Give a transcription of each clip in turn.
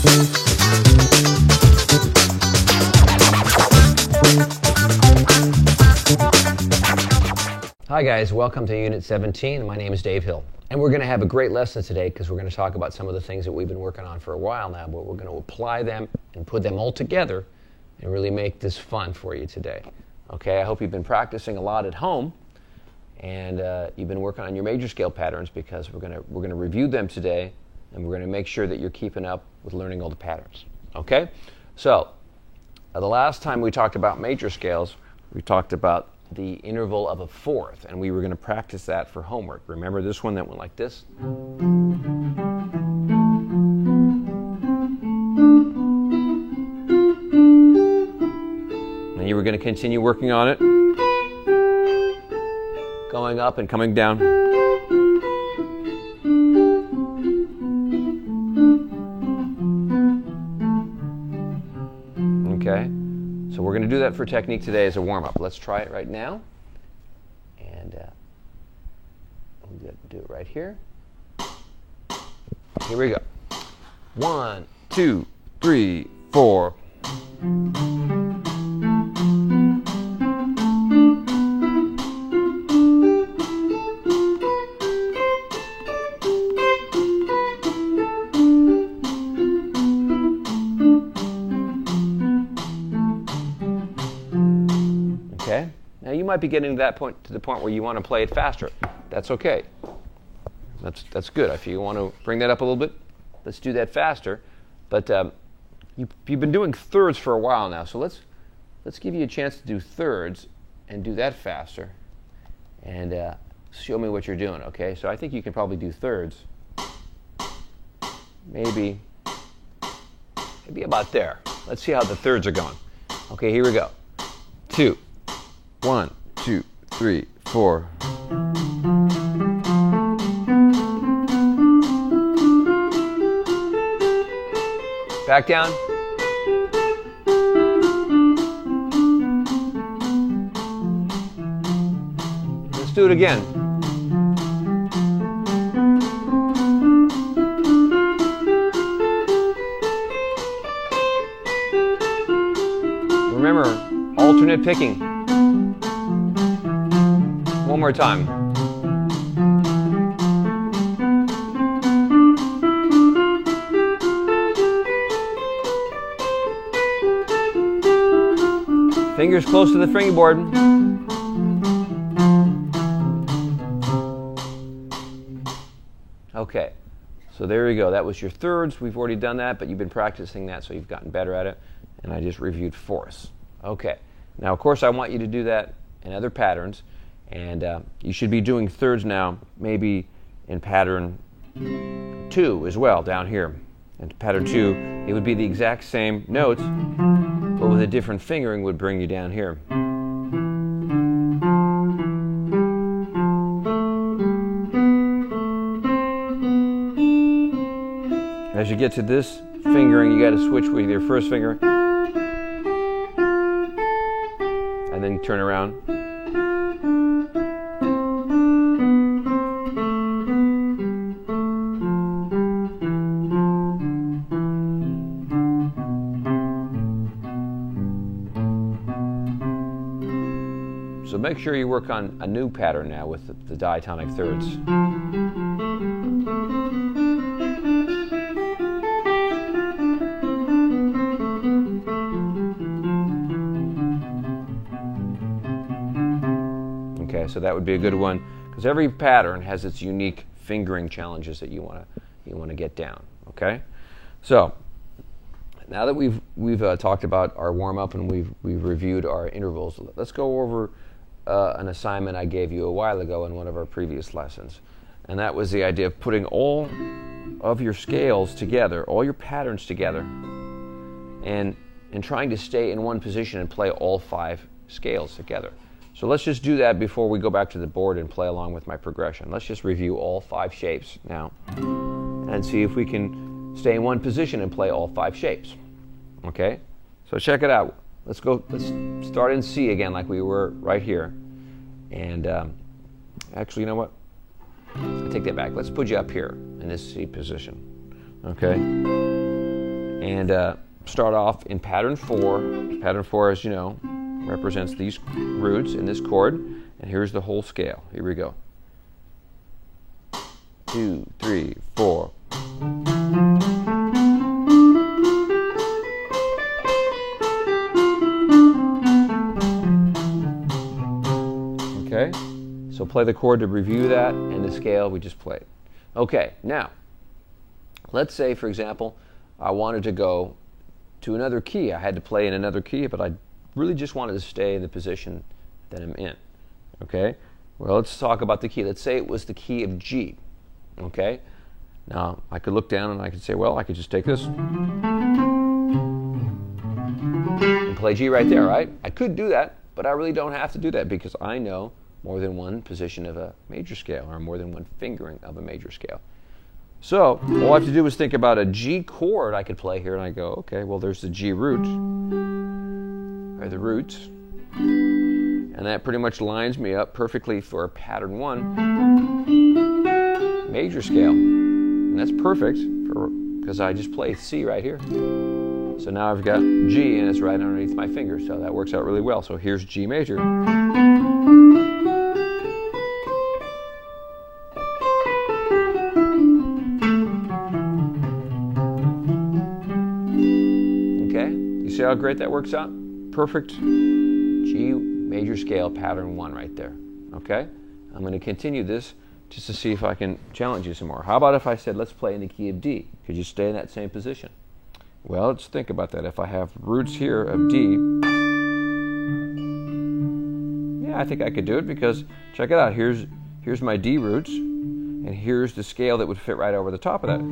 Hi guys, welcome to Unit 17. My name is Dave Hill. And we're going to have a great lesson today because we're going to talk about some of the things that we've been working on for a while now, but we're going to apply them and put them all together and really make this fun for you today. Okay, I hope you've been practicing a lot at home and you've been working on your major scale patterns because we're going to review them today and we're going to make sure that you're keeping up with learning all the patterns. Okay? So, the last time we talked about major scales, we talked about the interval of a fourth, and we were going to practice that for homework. Remember this one that went like this? And you were going to continue working on it, going up and coming down. Okay? So we're going to do that for technique today as a warm-up. Let's try it right now. And we'll do it right here. Here we go. 1, 2, 3, 4. Okay? Now you might be getting to the point where you want to play it faster. That's okay. That's good. If you want to bring that up a little bit, let's do that faster. But you've been doing thirds for a while now, so let's give you a chance to do thirds and do that faster. And show me what you're doing, okay? So I think you can probably do thirds. Maybe about there. Let's see how the thirds are going. Okay, here we go. 2. 1, 2, 3, 4. Back down. Let's do it again. Remember, alternate picking. One more time. Fingers close to the fingerboard. Okay, so there you go. That was your thirds. We've already done that, but you've been practicing that, so you've gotten better at it. And I just reviewed fourths. Okay, now of course I want you to do that in other patterns. And you should be doing thirds now, maybe in pattern 2 as well, down here. And pattern 2, it would be the exact same notes, but with a different fingering would bring you down here. As you get to this fingering, you got to switch with your first finger, and then turn around. So make sure you work on a new pattern now with the diatonic thirds. Okay, so that would be a good one because every pattern has its unique fingering challenges that you want to get down. Okay, so now that we've talked about our warm up and we've reviewed our intervals, let's go over an assignment I gave you a while ago in one of our previous lessons, and that was the idea of putting all of your scales together, all your patterns together, and trying to stay in one position and play all 5 scales together. So let's just do that before we go back to the board and play along with my progression. Let's just review all 5 shapes now and see if we can stay in one position and play all 5 shapes. Okay? So check it out. Let's start in C again like we were right here. And actually, you know what? I take that back. Let's put you up here in this C position. Okay? and start off in pattern 4. Pattern 4, as you know, represents these roots in this chord, and here's the whole scale. Here we go. 2, 3, 4. Okay, so play the chord to review that and the scale we just played. Okay, now, let's say, for example, I wanted to go to another key. I had to play in another key, but I really just wanted to stay in the position that I'm in. Okay, well, let's talk about the key. Let's say it was the key of G. Okay, now I could look down and I could say, well, I could just take this and play G right there, right? I could do that, but I really don't have to do that because I know more than one position of a major scale or more than one fingering of a major scale. So all I have to do is think about a G chord I could play here, and I go, okay, well, there's the G root, or the roots, and that pretty much lines me up perfectly for a pattern 1 major scale. And that's perfect because I just played C right here. So now I've got G, and it's right underneath my finger, so that works out really well. So here's G major. See how great that works out? Perfect G major scale pattern 1 right there. Okay? I'm going to continue this just to see if I can challenge you some more. How about if I said, let's play in the key of D? Could you stay in that same position? Well, let's think about that. If I have roots here of D, yeah, I think I could do it because, check it out, here's my D roots, and here's the scale that would fit right over the top of that.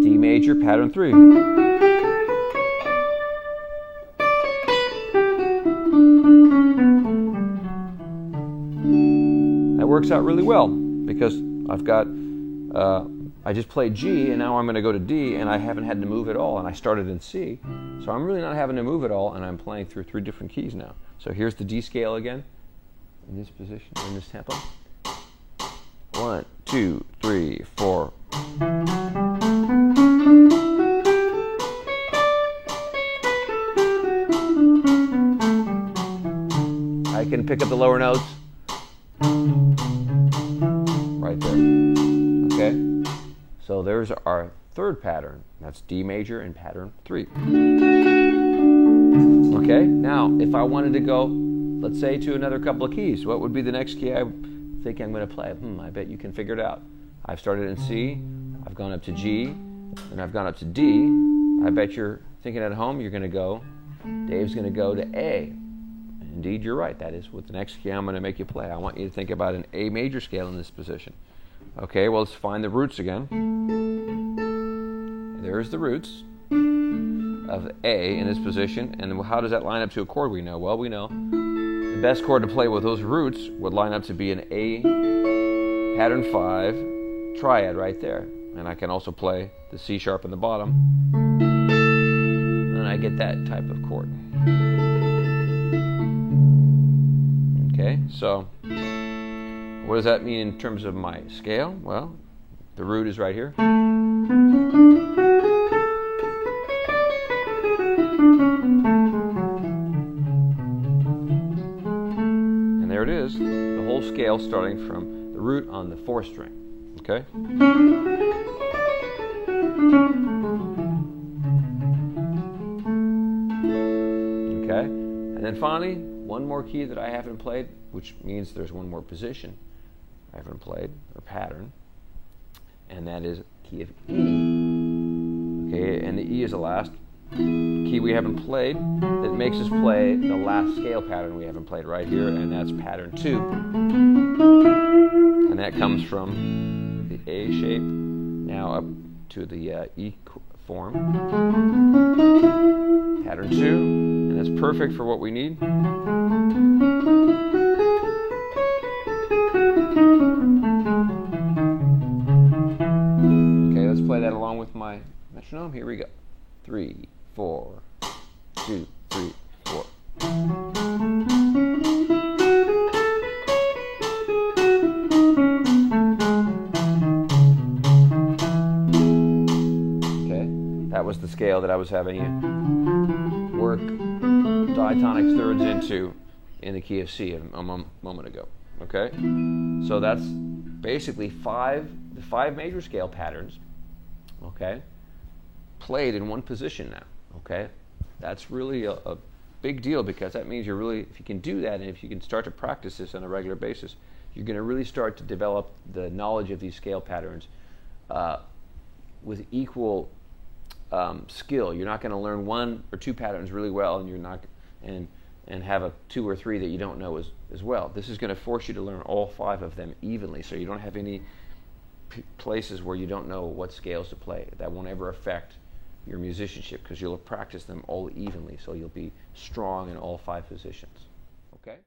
D major, pattern 3. That works out really well because I've got, I just played G and now I'm going to go to D and I haven't had to move at all, and I started in C. So I'm really not having to move at all, and I'm playing through 3 different keys now. So here's the D scale again, in this position, in this tempo. 1, 2, 3, 4. I can pick up the lower notes right there. Okay? So there's our third pattern. That's D major in pattern 3. Okay? Now, if I wanted to go, let's say, to another couple of keys, what would be the next key I think I'm going to play? I bet you can figure it out. I've started in C, I've gone up to G, and I've gone up to D. I bet you're thinking at home you're going to go, Dave's going to go to A. Indeed, you're right. That is what the next key I'm going to make you play. I want you to think about an A major scale in this position. Okay, well, let's find the roots again. There's the roots of A in this position. And how does that line up to a chord we know? Well, we know the best chord to play with those roots would line up to be an A pattern 5 triad right there. And I can also play the C sharp in the bottom. And I get that type of chord. Okay, so what does that mean in terms of my scale? Well, the root is right here. And there it is, the whole scale starting from the root on the 4th string. Okay? Okay, and then finally, one more key that I haven't played, which means there's one more position I haven't played, or pattern, and that is key of E. Okay, and the E is the last key we haven't played that makes us play the last scale pattern we haven't played right here, and that's pattern 2. And that comes from the A shape now up to the E form. Pattern 2, and that's perfect for what we need. Okay, let's play that along with my metronome. Here we go. 3, 4, 2, 3, 4. That was the scale that I was having you work diatonic thirds into in the key of C a moment ago. Okay? So that's basically the five major scale patterns, okay, played in one position now. Okay? That's really a big deal, because that means if you can do that, and if you can start to practice this on a regular basis, you're going to really start to develop the knowledge of these scale patterns with equal skill. You're not going to learn one or two patterns really well, and you're not and have two or three that you don't know as well. This is going to force you to learn all five of them evenly, so you don't have any places where you don't know what scales to play. That won't ever affect your musicianship, because you'll practice them all evenly, so you'll be strong in all five positions. Okay?